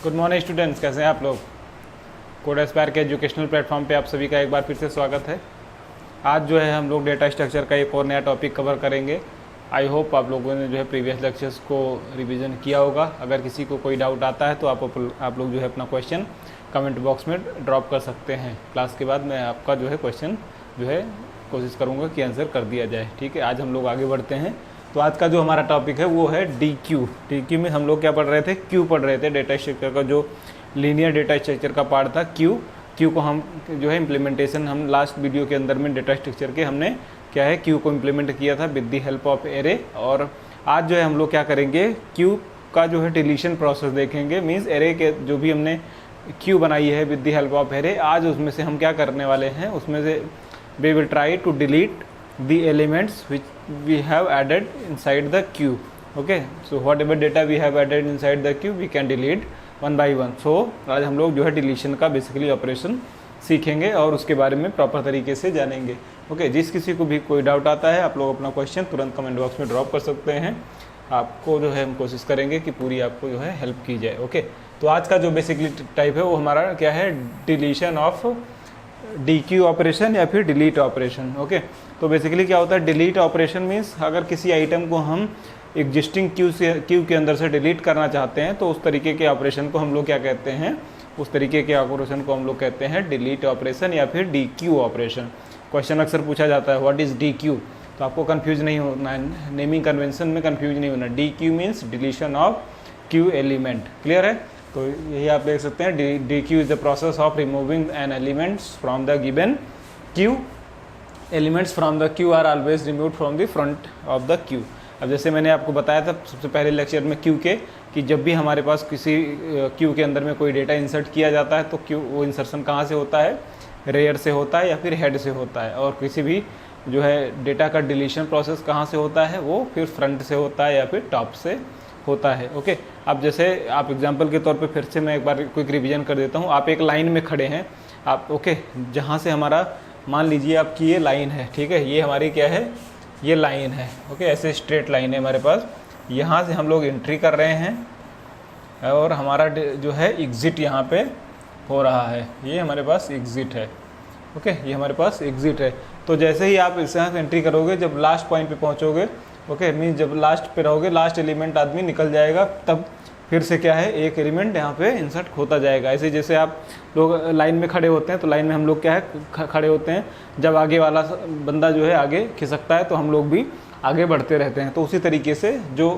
Good morning students, कैसे हैं आप लोग। कोड एस्पायर के एजुकेशनल प्लेटफॉर्म पे आप सभी का एक बार फिर से स्वागत है। आज जो है हम लोग डेटा स्ट्रक्चर का एक और नया टॉपिक कवर करेंगे। आई होप आप लोगों ने जो है प्रीवियस लेक्चर्स को रिवीजन किया होगा। अगर किसी को कोई डाउट आता है तो आप लोग जो है अपना क्वेश्चन कमेंट बॉक्स में ड्रॉप कर सकते हैं। क्लास के बाद मैं आपका जो है क्वेश्चन जो है कोशिश करूँगा कि आंसर कर दिया जाए। ठीक है, आज हम लोग आगे बढ़ते हैं। तो आज का जो हमारा टॉपिक है वो है DQ में हम लोग क्या पढ़ रहे थे, क्यू पढ़ रहे थे। डेटा स्ट्रक्चर का जो लीनियर डेटा स्ट्रक्चर का पार्ट था क्यू को हम जो है इम्प्लीमेंटेशन हम लास्ट वीडियो के अंदर में डेटा स्ट्रक्चर के हमने क्या है क्यू को इम्प्लीमेंट किया था with the help of array. और आज जो है हम लोग क्या करेंगे, क्यू का जो है डिलीशन प्रोसेस देखेंगे। मीन्स एरे के जो भी हमने क्यू बनाई है with the help of array, आज उसमें से हम क्या करने वाले हैं, उसमें से we will try to delete the elements which we have added inside the queue. Okay, so whatever data we have added inside the queue we can delete one by one. So आज हम लोग जो है deletion का basically operation सीखेंगे और उसके बारे में प्रॉपर तरीके से जानेंगे। ओके, जिस किसी को भी कोई डाउट आता है आप लोग अपना क्वेश्चन तुरंत कमेंट बॉक्स में ड्रॉप कर सकते हैं। आपको जो है हम कोशिश करेंगे कि पूरी आपको जो है हेल्प की जाए। ओके, तो आज का जो बेसिकली टाइप है वो हमारा क्या है, डिलीशन ऑफ DQ ऑपरेशन या फिर डिलीट ऑपरेशन। ओके, तो बेसिकली क्या होता है, डिलीट ऑपरेशन मीन्स अगर किसी आइटम को हम एग्जिस्टिंग क्यू के अंदर से डिलीट करना चाहते हैं तो उस तरीके के ऑपरेशन को हम लोग क्या कहते हैं, उस तरीके के ऑपरेशन को हम लोग कहते हैं डिलीट ऑपरेशन या फिर DQ ऑपरेशन। क्वेश्चन अक्सर पूछा जाता है व्हाट इज़ DQ, तो आपको कन्फ्यूज नहीं होना है, नेमिंग कन्वेंशन में कन्फ्यूज नहीं होना। DQ means deletion of queue element. Clear है, तो यही आप देख सकते हैं, DQ is the process of removing an elements from the given queue. Elements from the queue are always remove from the front of the queue. अब जैसे मैंने आपको बताया था सबसे पहले लेक्चर में क्यू के, कि जब भी हमारे पास किसी क्यू के अंदर में कोई डेटा इंसर्ट किया जाता है तो क्यू वो इंसर्शन कहाँ से होता है, रेयर से होता है या फिर हेड से होता है। और किसी भी जो है डेटा का डिलीशन प्रोसेस कहाँ से होता है, वो फिर फ्रंट से होता है या फिर टॉप से होता है। ओके, अब जैसे आप एग्जांपल के तौर पे फिर से मैं एक बार क्विक रिवीजन कर देता हूँ। आप एक लाइन में खड़े हैं आप, ओके, जहाँ से हमारा मान लीजिए आपकी ये लाइन है, ठीक है, ये हमारी क्या है, ये लाइन है। ओके, ऐसे स्ट्रेट लाइन है हमारे पास, यहाँ से हम लोग एंट्री कर रहे हैं और हमारा जो है एग्ज़िट यहाँ पे हो रहा है, ये हमारे पास एग्ज़िट है। ओके, ये हमारे पास एग्ज़िट है। तो जैसे ही आप इस यहाँ से एंट्री करोगे, जब लास्ट पॉइंट पे पहुँचोगे, ओके, मीन्स जब लास्ट पे रहोगे, लास्ट एलिमेंट आदमी निकल जाएगा, तब फिर से क्या है, एक एलिमेंट यहाँ पे इंसर्ट होता जाएगा। ऐसे जैसे आप लोग लाइन में खड़े होते हैं तो लाइन में हम लोग क्या है खड़े होते हैं, जब आगे वाला बंदा जो है आगे खिसकता है तो हम लोग भी आगे बढ़ते रहते हैं। तो उसी तरीके से जो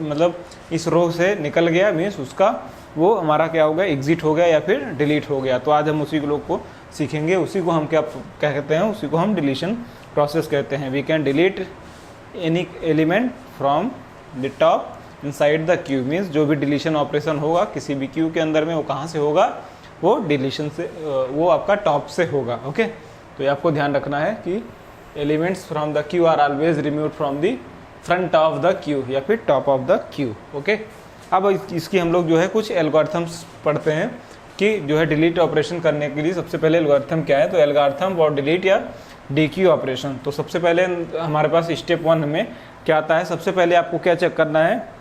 मतलब इस रो से निकल गया मीन्स उसका वो हमारा क्या हो गया, एग्जिट हो गया या फिर डिलीट हो गया। तो आज हम उसी लोग को सीखेंगे, उसी को हम क्या कहते हैं, उसी को हम डिलीशन प्रोसेस कहते हैं। We can delete any element from the top inside the queue. Means जो भी डिलीशन ऑपरेशन होगा किसी भी क्यू के अंदर में, वो कहाँ से होगा, वो डिलीशन से, वो आपका टॉप से होगा। ओके, तो ये आपको ध्यान रखना है कि elements from the queue are always removed from the front of the Q या फिर top of the queue. Okay, अब इसकी हम लोग जो है कुछ एल्गोरिथम्स पढ़ते हैं कि जो है डिलीट ऑपरेशन करने के लिए सबसे पहले एल्गोरिथम क्या है। तो एल्गोरिथम फॉर डिलीट या DQ ऑपरेशन। तो सबसे पहले हमारे पास स्टेप 1 में क्या आता है, सबसे पहले आपको क्या चेक करना है,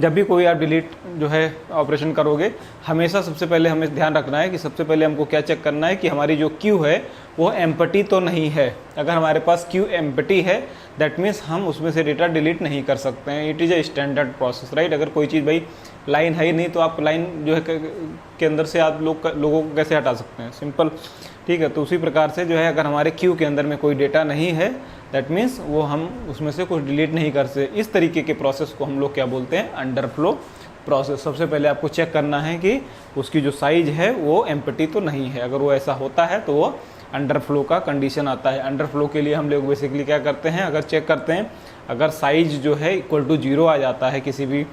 जब भी कोई आप डिलीट जो है ऑपरेशन करोगे, हमेशा सबसे पहले हमें ध्यान रखना है कि सबसे पहले हमको क्या चेक करना है कि हमारी जो क्यू है वो एम्प्टी तो नहीं है। अगर हमारे पास क्यू एम्प्टी है दैट मीन्स हम उसमें से डेटा डिलीट नहीं कर सकते हैं। It is a standard process, right. अगर कोई चीज़ भाई लाइन है ही नहीं तो आप लाइन जो है के अंदर से आप लोगों को कैसे हटा सकते हैं, सिंपल, ठीक है। तो उसी प्रकार से जो है अगर हमारे क्यू के अंदर में कोई डेटा नहीं है दैट मीन्स वो हम उसमें से कुछ डिलीट नहीं कर सकते। इस तरीके के प्रोसेस को हम लोग क्या बोलते हैं, अंडरफ्लो प्रोसेस। सबसे पहले आपको चेक करना है कि उसकी जो साइज है वो एम्प्टी तो नहीं है। अगर वो ऐसा होता है तो वो अंडरफ्लो का कंडीशन आता है। अंडरफ्लो के लिए हम लोग बेसिकली क्या करते हैं, अगर चेक करते हैं अगर साइज जो है इक्वल टू 0 आ जाता है किसी भी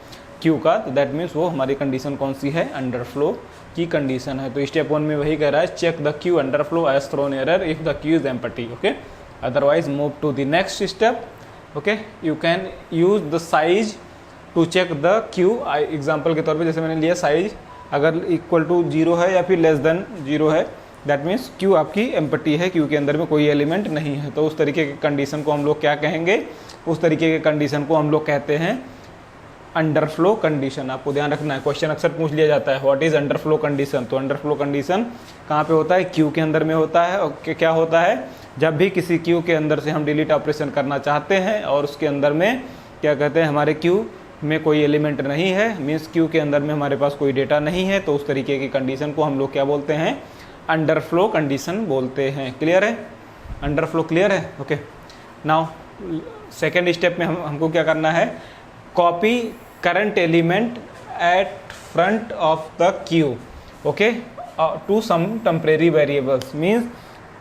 क्यू का, तो दैट मीन्स वो हमारी कंडीशन कौन सी है, अंडरफ्लो की कंडीशन है। तो स्टेप 1 में वही कह रहा है, check the queue underflow as thrown error if the queue is empty. Okay, otherwise move to the next step. Okay, you can use the size to check the queue. Example के तौर पे जैसे मैंने लिया साइज अगर equal to 0 है या फिर लेस देन 0 है दैट मीन्स क्यू आपकी एम्प्टी है, क्यू के अंदर में कोई एलिमेंट नहीं है। तो उस तरीके के कंडीशन को हम लोग क्या कहेंगे, उस तरीके के कंडीशन को हम लोग कहते हैं अंडरफ्लो कंडीशन। आपको ध्यान रखना है, क्वेश्चन अक्सर पूछ लिया जाता है व्हाट इज अंडरफ्लो कंडीशन। तो अंडरफ्लो कंडीशन कहाँ पे होता है, क्यू के अंदर में होता है। और क्या होता है, जब भी किसी क्यू के अंदर से हम डिलीट ऑपरेशन करना चाहते हैं और उसके अंदर में क्या कहते हैं, हमारे क्यू में कोई एलिमेंट नहीं है, मीन्स क्यू के अंदर में हमारे पास कोई डेटा नहीं है, तो उस तरीके की कंडीशन को हम लोग क्या बोलते हैं, अंडरफ्लो कंडीशन बोलते हैं। क्लियर है, अंडरफ्लो क्लियर है। ओके, नाउ सेकेंड स्टेप में हमको क्या करना है, copy current element at front of the queue, okay, to some temporary variables. Means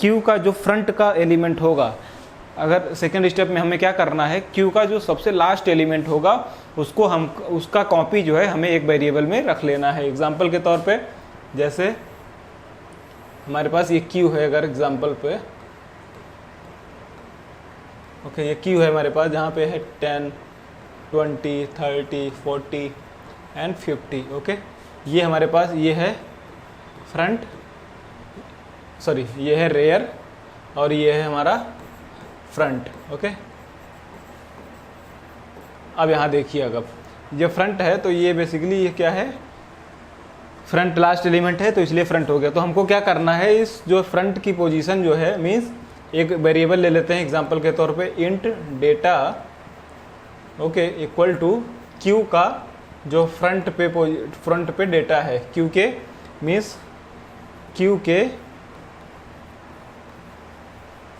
queue का जो फ्रंट का एलिमेंट होगा, अगर सेकेंड स्टेप में हमें क्या करना है, क्यू का जो सबसे लास्ट एलिमेंट होगा उसको हम उसका कॉपी जो है हमें एक वेरिएबल में रख लेना है। एग्जांपल के तौर पे जैसे हमारे पास ये क्यू है, अगर एग्जांपल पे ओके, ये क्यू है हमारे पास, जहाँ पे है 10, 20, 30, 40 एंड 50। ओके, ये हमारे पास ये है फ्रंट, सॉरी ये है रेयर और ये है हमारा फ्रंट। ओके, अब यहाँ देखिए, अगर ये फ्रंट है तो ये बेसिकली ये क्या है, फ्रंट लास्ट एलिमेंट है तो इसलिए फ्रंट हो गया। तो हमको क्या करना है, इस जो फ्रंट की पोजीशन जो है, मीन्स एक वेरिएबल ले लेते हैं एग्जांपल के तौर पे, int data okay equal to queue का जो फ्रंट पे डेटा है, क्यू के मीन्स क्यू के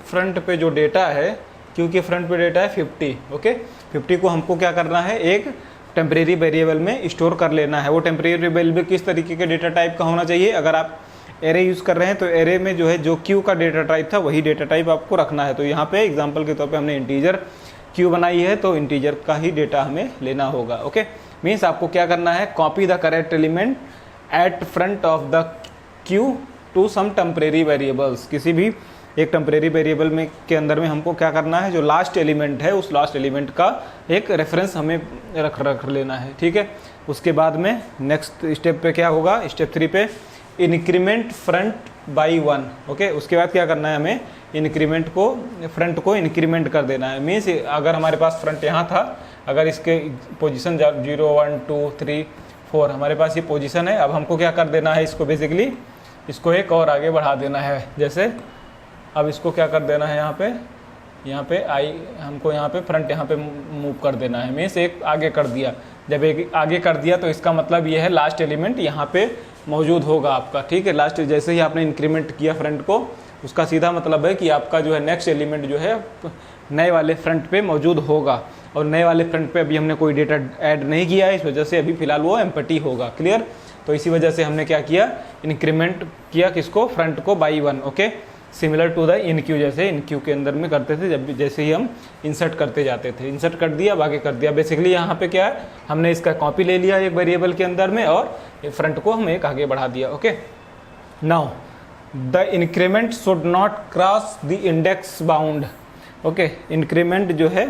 फ्रंट पे जो डेटा है, क्यू के फ्रंट पे डेटा है 50। ओके, 50 को हमको क्या करना है, एक टेम्परेरी वेरिएबल में स्टोर कर लेना है। वो टेम्परेरी वेरिएबल किस तरीके के डेटा टाइप का होना चाहिए, अगर आप एरे यूज़ कर रहे हैं तो एरे में जो है जो क्यू का डेटा टाइप था वही डेटा टाइप आपको रखना है। तो यहाँ पे एग्जांपल के तौर पे हमने इंटीजर क्यू बनाई है तो इंटीजर का ही डेटा हमें लेना होगा। ओके, मीन्स आपको क्या करना है, copy the correct element at front of the queue to some temporary variables. किसी भी एक टेम्परेरी वेरिएबल में के अंदर में हमको क्या करना है, जो लास्ट एलिमेंट है उस लास्ट एलिमेंट का एक रेफरेंस हमें रख लेना है। ठीक है, उसके बाद में नेक्स्ट स्टेप पे क्या होगा, स्टेप 3 पे इंक्रीमेंट फ्रंट बाई 1। ओके, उसके बाद क्या करना है, हमें इंक्रीमेंट को फ्रंट को इंक्रीमेंट कर देना है। मीन्स अगर हमारे पास फ्रंट यहाँ था, अगर इसके पोजीशन 0, 1, 2, 3, 4 हमारे पास ये पोजीशन है, अब हमको क्या कर देना है, इसको बेसिकली इसको एक और आगे बढ़ा देना है। जैसे अब इसको क्या कर देना है, यहाँ पे हमको यहाँ पे फ्रंट यहाँ पे मूव कर देना है। मीन्स एक आगे कर दिया, जब एक आगे कर दिया तो इसका मतलब ये है लास्ट एलिमेंट यहाँ पे मौजूद होगा आपका। ठीक है, लास्ट जैसे ही आपने इंक्रीमेंट किया फ्रंट को, उसका सीधा मतलब है कि आपका जो है नेक्स्ट एलिमेंट जो है नए वाले फ्रंट पे मौजूद होगा। और नए वाले फ्रंट पे अभी हमने कोई डेटा ऐड नहीं किया है, इस वजह से अभी फिलहाल वो एम्प्टी होगा। क्लियर, तो इसी वजह से हमने क्या किया, इंक्रीमेंट किया किसको, फ्रंट को by 1। Okay, similar to the enqueue, जैसे इन क्यू के अंदर में करते थे, जब भी जैसे ही हम इंसर्ट करते जाते थे, इंसर्ट कर दिया अब आगे कर दिया। बेसिकली यहाँ पे क्या है, हमने इसका कॉपी ले लिया एक वेरिएबल के अंदर में और फ्रंट को हम एक आगे बढ़ा दिया। Okay, now the increment should not cross the index bound. Okay, increment जो है,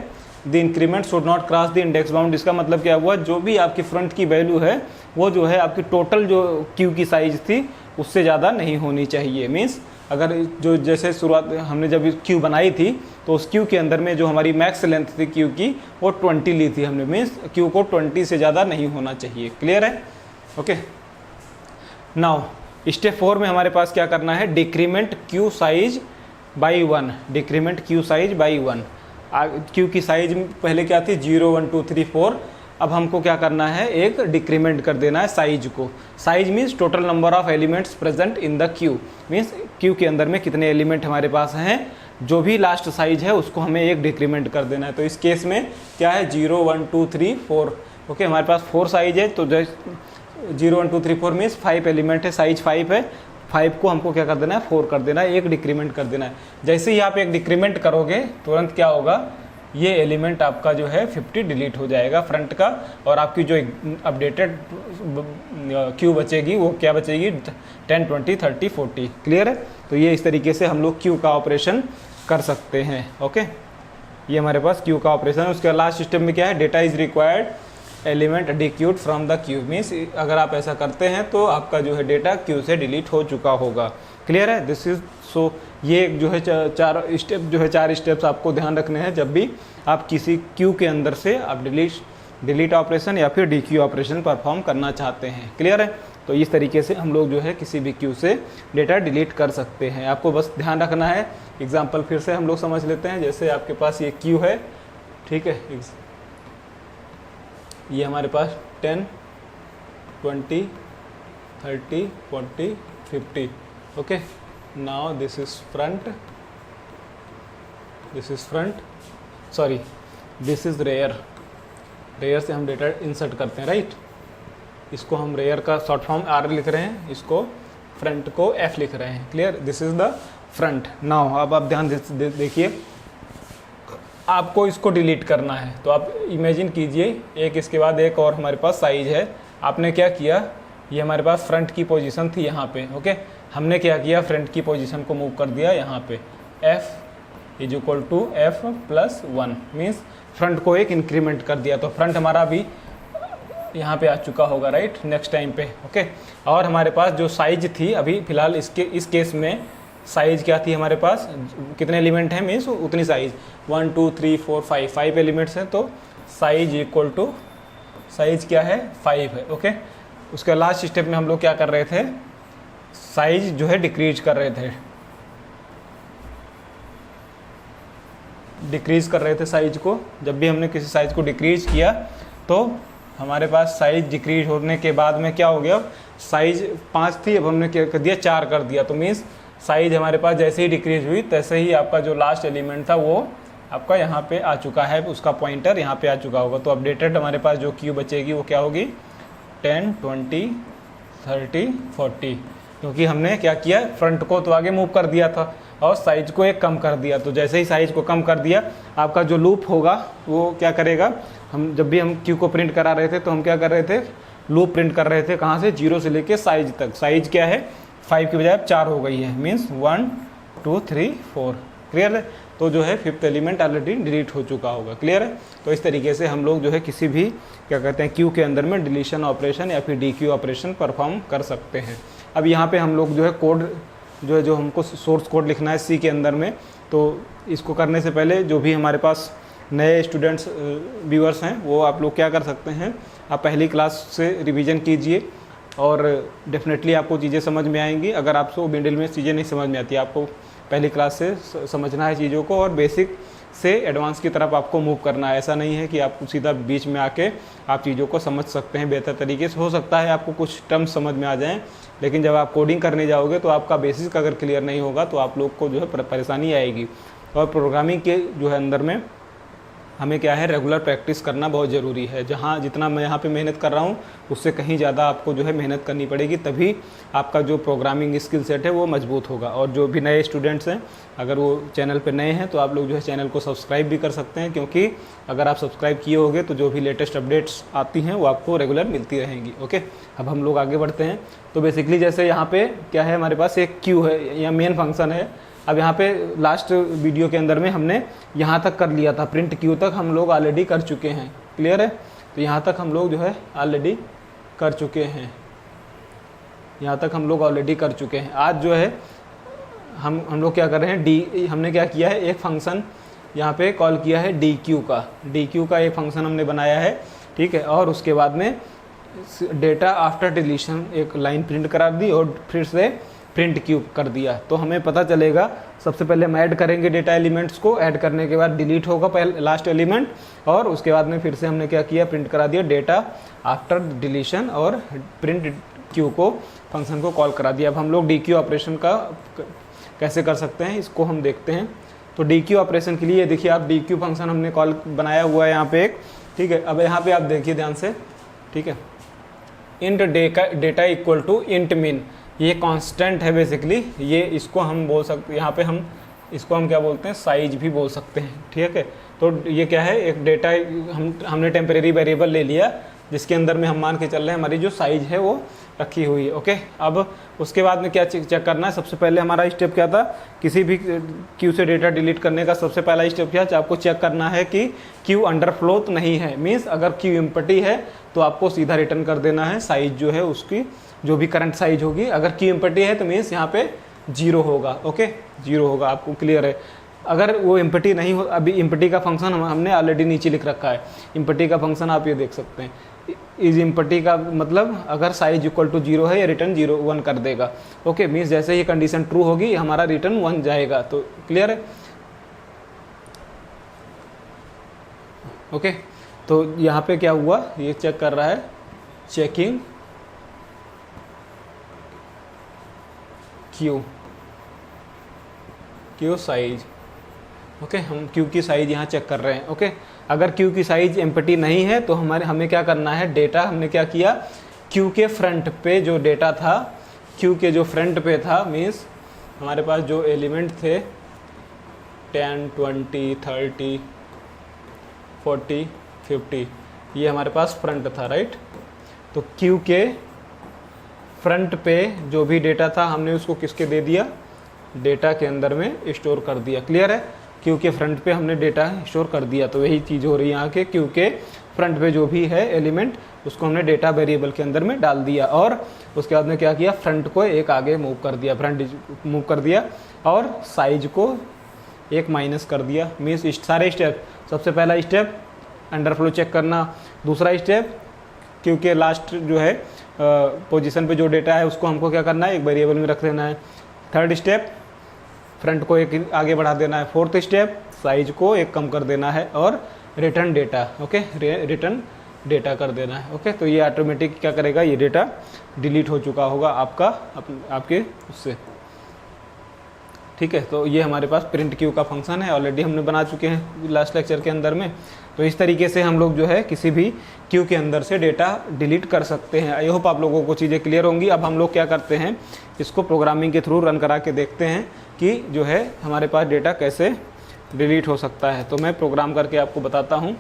the increment should not cross the index bound, इसका मतलब क्या हुआ, जो भी आपकी फ्रंट की वैल्यू है वो जो है आपकी टोटल जो क्यू की साइज थी उससे ज़्यादा नहीं होनी चाहिए। मीन्स अगर जो जैसे शुरुआत हमने जब क्यू बनाई थी तो उस क्यू के अंदर में जो हमारी मैक्स लेंथ थी क्यू की वो 20 ली थी हमने। मीन्स क्यू को 20 से ज़्यादा नहीं होना चाहिए। क्लियर है। ओके, नाउ स्टेप 4 में हमारे पास क्या करना है, decrement queue size by 1। Decrement queue size by 1। Q की साइज पहले क्या थी, 0, 1, 2, 3, 4। अब हमको क्या करना है, एक डिक्रीमेंट कर देना है साइज को। Size means total number of elements present in the queue. Means Q के अंदर में कितने एलिमेंट हमारे पास हैं, जो भी लास्ट साइज है उसको हमें एक डिक्रीमेंट कर देना है। तो इस केस में क्या है, 0, 1, 2, 3, 4। ओके, हमारे पास 4 साइज है, तो 0, 1, 2, 3, 4 मीन्स 5 एलिमेंट है, साइज 5 है। 5 को हमको क्या कर देना है, 4 कर देना है, एक डिक्रीमेंट कर देना है। जैसे ही आप एक डिक्रीमेंट करोगे तुरंत क्या होगा, ये एलिमेंट आपका जो है 50 डिलीट हो जाएगा फ्रंट का, और आपकी जो अपडेटेड क्यू बचेगी वो क्या बचेगी, 10, 20, 30, 40। क्लियर है। तो ये इस तरीके से हम लोग क्यू का ऑपरेशन कर सकते हैं। ओके, ये हमारे पास क्यू का ऑपरेशन है। उसके लास्ट स्टेप में क्या है, data is required element dequeued from the queue. Means अगर आप ऐसा करते हैं तो आपका जो है डेटा क्यू से डिलीट हो चुका होगा। क्लियर है। दिस इज सो ये जो है 4 स्टेप्स आपको ध्यान रखने हैं जब भी आप किसी क्यू के अंदर से आप डिलीट ऑपरेशन या फिर DQ ऑपरेशन परफॉर्म करना चाहते हैं। क्लियर है? तो इस तरीके से हम लोग जो है किसी भी क्यू से डेटा डिलीट कर सकते हैं। आपको बस ध्यान रखना है। एग्जाम्पल फिर से हम लोग समझ लेते हैं। जैसे आपके पास ये क्यू है, ठीक है, ये हमारे पास 10, 20, 30, 40, 50। Okay, now this is front, this is front, sorry this is rear. Rear से हम डेटा इंसर्ट करते हैं, राइट। इसको हम रेयर का शॉर्ट फॉर्म R लिख रहे हैं, इसको फ्रंट को F लिख रहे हैं। Clear? This is the front. Now अब आप ध्यान देखिए, आपको इसको डिलीट करना है तो आप इमेजिन कीजिए एक इसके बाद एक और हमारे पास साइज है। आपने क्या किया, ये हमारे पास फ्रंट की पोजीशन थी यहाँ पे। ओके, हमने क्या किया, फ्रंट की पोजीशन को मूव कर दिया यहाँ पे। F is equal to F+1 means front को एक इंक्रीमेंट कर दिया, तो फ्रंट हमारा भी यहाँ पे आ चुका होगा, राइट, नेक्स्ट टाइम पे। ओके, और हमारे पास जो साइज थी अभी फिलहाल इस केस में साइज क्या थी हमारे पास, कितने एलिमेंट हैं मीन्स उतनी साइज 1 2 3 4 5 एलिमेंट्स हैं, तो साइज इक्वल टू साइज क्या है 5 है। ओके, उसके लास्ट स्टेप में हम लोग क्या कर रहे थे, साइज जो है डिक्रीज कर रहे थे, डिक्रीज कर रहे थे साइज को। जब भी हमने किसी साइज को डिक्रीज किया तो हमारे पास साइज डिक्रीज होने के बाद में क्या हो गया, साइज 5 थी, अब हमने क्या कर दिया 4 कर दिया। तो मीन्स साइज हमारे पास जैसे ही डिक्रीज हुई तैसे ही आपका जो लास्ट एलिमेंट था वो आपका यहाँ पे आ चुका है, उसका पॉइंटर यहाँ पे आ चुका होगा। तो अपडेटेड हमारे पास जो क्यू बचेगी वो क्या होगी 10, 20, 30, 40, क्योंकि हमने क्या किया, फ्रंट को तो आगे मूव कर दिया था और साइज को एक कम कर दिया। तो जैसे ही साइज को कम कर दिया आपका जो लूप होगा वो क्या करेगा, हम जब भी हम क्यू को प्रिंट करा रहे थे तो हम क्या कर रहे थे, लूप प्रिंट कर रहे थे। कहाँ से, 0 से लेके साइज तक। साइज क्या है 5 की बजाय अब 4 हो गई है, मीन्स 1 2 3 4। क्लियर है? तो जो है 5th एलिमेंट ऑलरेडी डिलीट हो चुका होगा। क्लियर है? तो इस तरीके से हम लोग जो है किसी भी क्या कहते हैं क्यू के अंदर में डिलीशन ऑपरेशन या फिर DQ ऑपरेशन परफॉर्म कर सकते हैं। अब यहाँ पे हम लोग जो है कोड जो हमको सोर्स कोड लिखना है C के अंदर में, तो इसको करने से पहले जो भी हमारे पास नए स्टूडेंट्स व्यूअर्स हैं वो आप लोग क्या कर सकते हैं, आप पहली क्लास से रिवीजन कीजिए और डेफिनेटली आपको चीज़ें समझ में आएंगी। अगर आपको मिडिल में चीज़ें नहीं समझ में आती, आपको पहली क्लास से समझना है चीज़ों को और बेसिक से एडवांस की तरफ आपको मूव करना है। ऐसा नहीं है कि आप सीधा बीच में आके आप चीज़ों को समझ सकते हैं बेहतर तरीके से। हो सकता है आपको कुछ टर्म्स समझ में आ जाएं, लेकिन जब आप कोडिंग करने जाओगे तो आपका बेसिक अगर क्लियर नहीं होगा तो आप लोग को जो है परेशानी आएगी। और प्रोग्रामिंग के जो है अंदर में हमें क्या है, रेगुलर प्रैक्टिस करना बहुत ज़रूरी है। जहाँ जितना मैं यहाँ पे मेहनत कर रहा हूँ उससे कहीं ज़्यादा आपको जो है मेहनत करनी पड़ेगी, तभी आपका जो प्रोग्रामिंग स्किल सेट है वो मजबूत होगा। और जो भी नए स्टूडेंट्स हैं अगर वो चैनल पे नए हैं तो आप लोग जो है चैनल को सब्सक्राइब भी कर सकते हैं, क्योंकि अगर आप सब्सक्राइब किए होंगे तो जो भी लेटेस्ट अपडेट्स आती हैं वो आपको रेगुलर मिलती रहेंगी। ओके, अब हम लोग आगे बढ़ते हैं। तो बेसिकली जैसे यहाँ पे क्या है, हमारे पास एक क्यू है या मेन फंक्शन है। अब यहाँ पे लास्ट वीडियो के अंदर में हमने यहाँ तक कर लिया था, प्रिंट क्यू तक हम लोग ऑलरेडी कर चुके हैं। क्लियर है? तो यहाँ तक हम लोग जो है ऑलरेडी कर चुके हैं, यहाँ तक हम लोग ऑलरेडी कर चुके हैं। आज जो है हम लोग क्या कर रहे हैं, हमने क्या किया है, एक फंक्शन यहाँ पे कॉल किया है DQ का। DQ का एक फंक्शन हमने बनाया है, ठीक है। और उसके बाद में डेटा आफ्टर डिलीशन एक लाइन प्रिंट करा दी और फिर से प्रिंट क्यू कर दिया। तो हमें पता चलेगा, सबसे पहले हम ऐड करेंगे डेटा एलिमेंट्स को, ऐड करने के बाद डिलीट होगा पहले लास्ट एलिमेंट, और उसके बाद में फिर से हमने क्या किया, प्रिंट करा दिया डेटा आफ्टर डिलीशन और प्रिंट क्यू को फंक्शन को कॉल करा दिया। अब हम लोग DQ ऑपरेशन का कैसे कर सकते हैं इसको हम देखते हैं। तो DQ ऑपरेशन के लिए देखिए आप DQ फंक्शन हमने कॉल बनाया हुआ है यहाँ पे एक, ठीक है। अब यहाँ पे आप देखिए ध्यान से, ठीक है, int data equal to int mean, ये कांस्टेंट है बेसिकली। ये इसको हम बोल सकते हैं, यहाँ पे हम इसको हम क्या बोलते हैं, साइज भी बोल सकते हैं, ठीक है। तो ये क्या है, एक डेटा हमने टेम्परेरी वेरिएबल ले लिया जिसके अंदर में हम मान के चल रहे हैं हमारी जो साइज है वो रखी हुई है। ओके, अब उसके बाद में क्या चेक करना है, सबसे पहले हमारा स्टेप क्या था, किसी भी क्यू से डेटा डिलीट करने का सबसे पहला स्टेप क्या है, आपको चेक करना है कि क्यू अंडरफ्लो तो नहीं है। मीन्स अगर क्यू एम्प्टी है तो आपको सीधा रिटर्न कर देना है साइज जो है उसकी, जो भी करंट साइज होगी। अगर क्यू एम्प्टी है तो मीन्स यहाँ पे 0 होगा। ओके, 0 होगा, आपको क्लियर है। अगर वो एम्प्टी नहीं हो, अभी एम्प्टी का फंक्शन हमने ऑलरेडी नीचे लिख रखा है। एम्प्टी का फंक्शन आप ये देख सकते हैं, इज एम्प्टी का मतलब अगर साइज इक्वल टू 0 है या रिटर्न 0 1 कर देगा। ओके, मीन्स जैसे ही कंडीशन ट्रू होगी हमारा रिटर्न 1 जाएगा। तो क्लियर है? ओके, तो यहाँ पे क्या हुआ, ये चेक कर रहा है, चेकिंग क्यू साइज। ओके, हम क्यू की साइज यहाँ चेक कर रहे हैं। ओके, अगर क्यू की साइज एम्प्टी नहीं है तो हमें क्या करना है, डेटा हमने क्या किया, क्यू के फ्रंट पे जो डेटा था, क्यू के जो फ्रंट पे था, मीन्स हमारे पास जो एलिमेंट थे 10 20 30 40 50, ये हमारे पास फ्रंट था, राइट। तो क्यू के फ्रंट पे जो भी डेटा था हमने उसको किसके दे दिया, डेटा के अंदर में स्टोर कर दिया। क्लियर है? क्यू के फ्रंट पे हमने डेटा स्टोर कर दिया। तो वही चीज़ हो रही है यहाँ के, क्यू के फ्रंट पे जो भी है एलिमेंट उसको हमने डेटा वेरिएबल के अंदर में डाल दिया, और उसके बाद में क्या किया, फ्रंट को एक आगे मूव कर दिया, फ्रंट मूव कर दिया, और साइज को एक माइनस कर दिया। मीन्स सारे स्टेप, सबसे पहला स्टेप अंडरफ्लो चेक करना, दूसरा स्टेप क्योंकि लास्ट जो है पोजीशन पे जो डेटा है उसको हमको क्या करना है, एक वेरिएबल में रख देना है। थर्ड स्टेप फ्रंट को एक आगे बढ़ा देना है। फोर्थ स्टेप साइज को एक कम कर देना है, और return data, okay, return data कर देना है। ओके, तो ये ऑटोमेटिक क्या करेगा, ये डेटा डिलीट हो चुका होगा आपके उससे। ठीक है, तो ये हमारे पास प्रिंट क्यू का फंक्शन है, ऑलरेडी हमने बना चुके हैं लास्ट लेक्चर के अंदर में। तो इस तरीके से हम लोग जो है किसी भी क्यू के अंदर से डेटा डिलीट कर सकते हैं। आई होप आप लोगों को चीज़ें क्लियर होंगी। अब हम लोग क्या करते हैं, इसको प्रोग्रामिंग के थ्रू रन करा के देखते हैं कि जो है हमारे पास डेटा कैसे डिलीट हो सकता है। तो मैं प्रोग्राम करके आपको बताता हूँ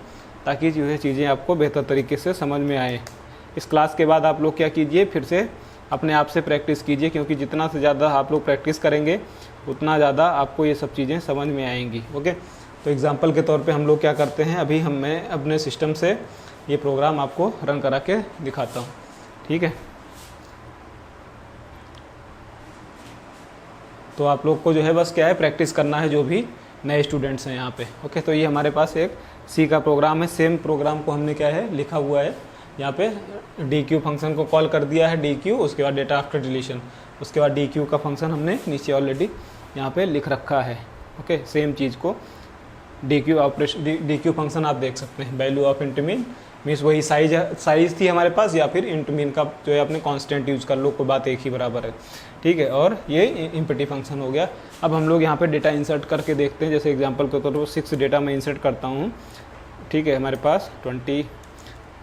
ताकि जो है चीज़ें आपको बेहतर तरीके से समझ में आए। इस क्लास के बाद आप लोग क्या कीजिए, फिर से अपने आप से प्रैक्टिस कीजिए, क्योंकि जितना से ज़्यादा आप लोग प्रैक्टिस करेंगे उतना ज़्यादा आपको ये सब चीज़ें समझ में आएंगी। ओके, तो एग्जांपल के तौर पे हम लोग क्या करते हैं, अभी मैं अपने सिस्टम से ये प्रोग्राम आपको रन करा के दिखाता हूँ। ठीक है, तो आप लोग को जो है बस क्या है, प्रैक्टिस करना है, जो भी नए स्टूडेंट्स हैं यहाँ पे। ओके, तो ये हमारे पास एक सी का प्रोग्राम है। सेम प्रोग्राम को हमने क्या है लिखा हुआ है यहाँ पे, डी क्यू फंक्शन को कॉल कर दिया है, डी क्यू, उसके बाद डेटा आफ्टर डिलीशन, उसके बाद डी क्यू का फंक्शन हमने नीचे ऑलरेडी यहाँ पे लिख रखा है। ओके, सेम चीज़ को D Q operation, D Q function आप देख सकते हैं, value of int mean, means वही साइज थी हमारे पास, या फिर इंट मीन का जो है अपने कांस्टेंट यूज़ कर लो, कोई बात एक ही बराबर है। ठीक है, और ये इम्पटी फंक्शन हो गया। अब हम लोग यहाँ पे डेटा इंसर्ट करके देखते हैं। जैसे एग्जांपल के तौर पर 6 डेटा मैं इंसर्ट करता हूँ। ठीक है, हमारे पास 20,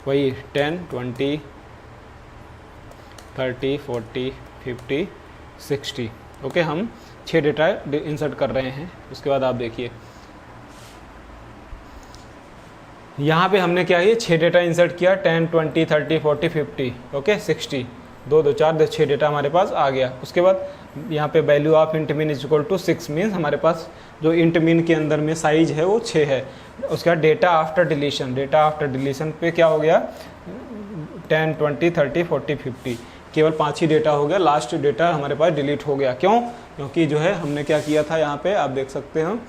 वही 10 20 30 40 50 60। ओके, हम 6 डेटा इंसर्ट कर रहे हैं। उसके बाद आप देखिए यहाँ पे हमने क्या है, 6 डेटा इंसर्ट किया, 10 20 30 40 50, ओके 60, 2 2 4 6 डेटा हमारे पास आ गया। उसके बाद यहाँ पे value of int mean is equal to 6, means हमारे पास जो इंट मीन के अंदर में साइज है वो 6 है। उसके बाद data after deletion, data after deletion पे क्या हो गया, 10 20 30 40 50, केवल 5 ही डेटा हो गया। लास्ट डेटा हमारे पास डिलीट हो गया। क्यों? क्योंकि जो है हमने क्या किया था, यहाँ पे आप देख सकते हैं,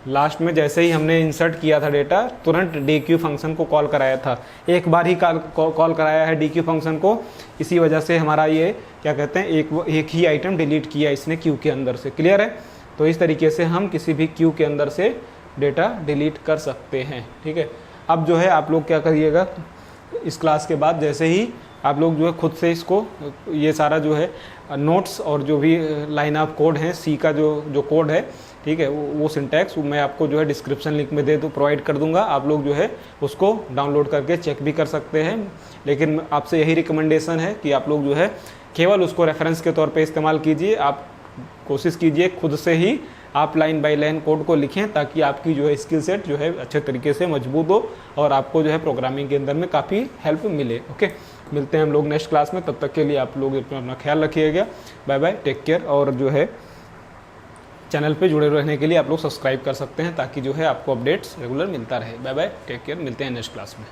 लास्ट में जैसे ही हमने इंसर्ट किया था डेटा, तुरंत डी क्यू फंक्शन को कॉल कराया था। एक बार ही कॉल कराया है डी क्यू फंक्शन को, इसी वजह से हमारा ये क्या कहते हैं, एक ही आइटम डिलीट किया इसने क्यू के अंदर से। क्लियर है? तो इस तरीके से हम किसी भी क्यू के अंदर से डेटा डिलीट कर सकते हैं। ठीक है, अब जो है आप लोग क्या करिएगा, इस क्लास के बाद जैसे ही आप लोग जो है खुद से इसको, ये सारा जो है नोट्स और जो भी लाइन ऑफ कोड है, सी का जो कोड है, ठीक है, वो सिंटैक्स मैं आपको जो है डिस्क्रिप्शन लिंक में प्रोवाइड कर दूंगा। आप लोग जो है उसको डाउनलोड करके चेक भी कर सकते हैं। लेकिन आपसे यही रिकमेंडेशन है कि आप लोग जो है केवल उसको रेफरेंस के तौर पे इस्तेमाल कीजिए। आप कोशिश कीजिए खुद से ही आप लाइन बाय लाइन कोड को लिखें, ताकि आपकी जो है स्किल सेट जो है अच्छे तरीके से मजबूत हो और आपको जो है प्रोग्रामिंग के अंदर में काफ़ी हेल्प मिले। ओके, मिलते हैं हम लोग नेक्स्ट क्लास में। तब तक के लिए आप लोग अपना ख्याल रखिएगा। Bye bye, take care. और जो है चैनल पे जुड़े रहने के लिए आप लोग सब्सक्राइब कर सकते हैं, ताकि जो है आपको अपडेट्स रेगुलर मिलता रहे। बाय बाय, टेक केयर, मिलते हैं नेक्स्ट क्लास में।